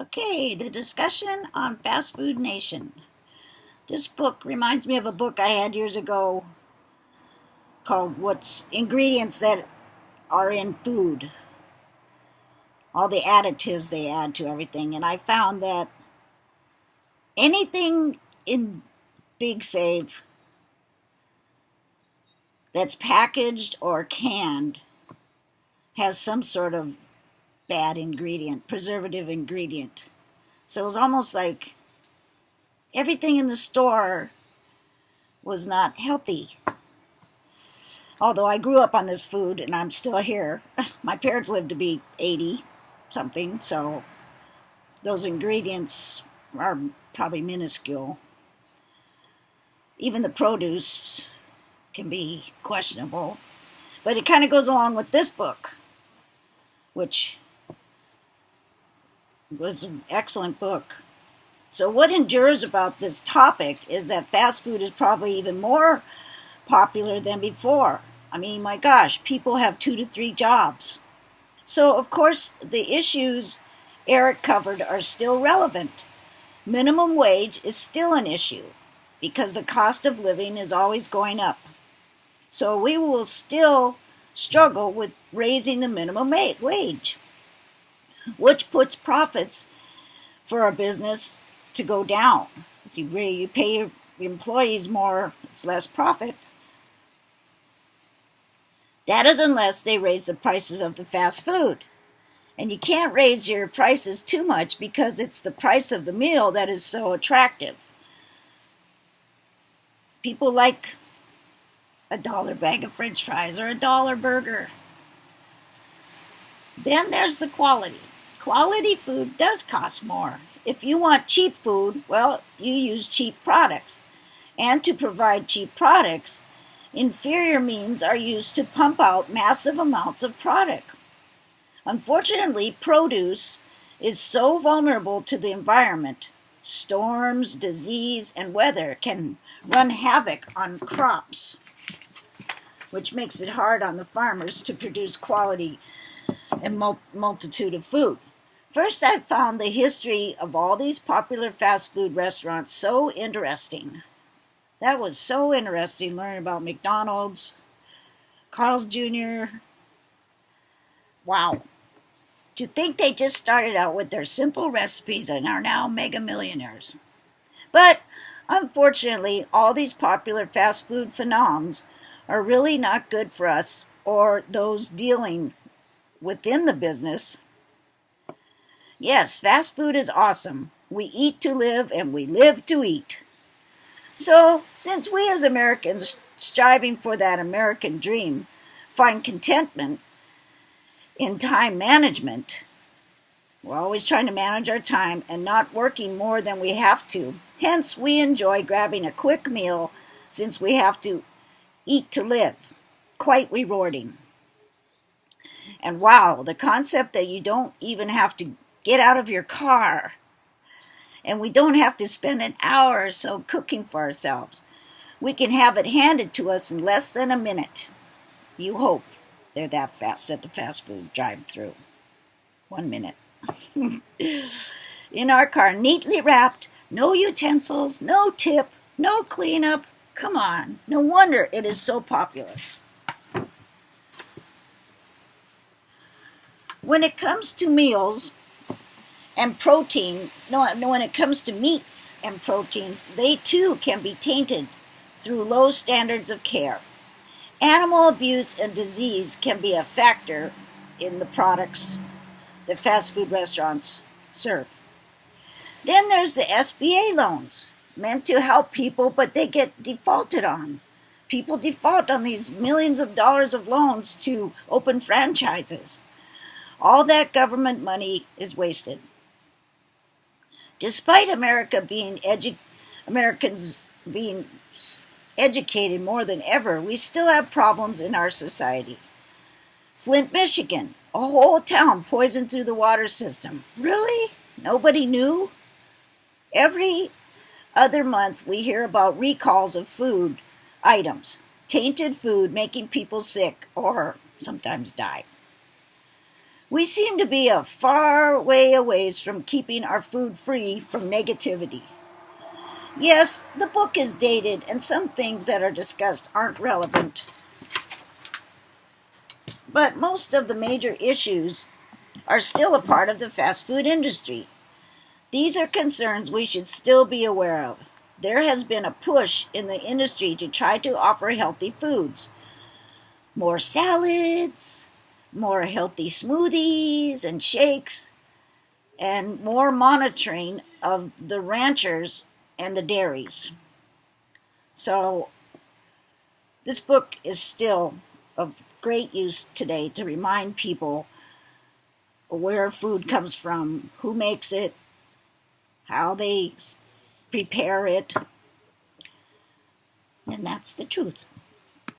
Okay, the discussion on Fast Food Nation. This book reminds me of a book I had years ago called What's Ingredients That Are in Food, all the additives they add to everything. And I found that anything in Big Save that's packaged or canned has some sort of bad ingredient, preservative ingredient. So it was almost like everything in the store was not healthy. Although I grew up on this food and I'm still here. My parents lived to be 80 something, so those ingredients are probably minuscule. Even the produce can be questionable. But it kind of goes along with this book, which was an excellent book. So what endures about this topic is that fast food is probably even more popular than before. I mean, my gosh, people have 2 to 3 jobs. So, of course, the issues Eric covered are still relevant. Minimum wage is still an issue because the cost of living is always going up. So we will still struggle with raising the minimum wage, which puts profits for a business to go down. You pay your employees more, it's less profit. That is unless they raise the prices of the fast food. And you can't raise your prices too much because it's the price of the meal that is so attractive. People like $1 bag of French fries or $1 burger. Then there's the quality. Quality food does cost more. If you want cheap food, well, you use cheap products. And to provide cheap products, inferior means are used to pump out massive amounts of product. Unfortunately, produce is so vulnerable to the environment. Storms, disease, and weather can run havoc on crops, which makes it hard on the farmers to produce quality and multitude of food. First, I found the history of all these popular fast food restaurants so interesting. That was so interesting, learning about McDonald's, Carl's Jr. Wow. To think they just started out with their simple recipes and are now mega millionaires. But unfortunately, all these popular fast food phenoms are really not good for us or those dealing within the business. Yes, fast food is awesome. We eat to live and we live to eat. So, since we as Americans striving for that American dream find contentment in time management, we're always trying to manage our time and not working more than we have to. Hence, we enjoy grabbing a quick meal since we have to eat to live. Quite rewarding. And wow, the concept that you don't even have to get out of your car and we don't have to spend an hour or so cooking for ourselves. We can have it handed to us in less than a minute. You hope they're that fast at the fast food drive-thru. 1 minute. In our car, neatly wrapped, no utensils, no tip, no cleanup. Come on, no wonder it is so popular. When it comes to meals and protein, when it comes to meats and proteins, they too can be tainted through low standards of care. Animal abuse and disease can be a factor in the products that fast food restaurants serve. Then there's the SBA loans, meant to help people, but they get defaulted on. People default on these millions of dollars of loans to open franchises. All that government money is wasted. Despite Americans being educated more than ever, we still have problems in our society. Flint, Michigan, a whole town poisoned through the water system. Really? Nobody knew? Every other month we hear about recalls of food items, tainted food making people sick or sometimes die. We seem to be a far way away from keeping our food free from negativity. Yes, the book is dated and some things that are discussed aren't relevant. But most of the major issues are still a part of the fast food industry. These are concerns we should still be aware of. There has been a push in the industry to try to offer healthy foods. More salads, more healthy smoothies and shakes, and more monitoring of the ranchers and the dairies. So this book is still of great use today to remind people where food comes from, who makes it, how they prepare it, and that's the truth.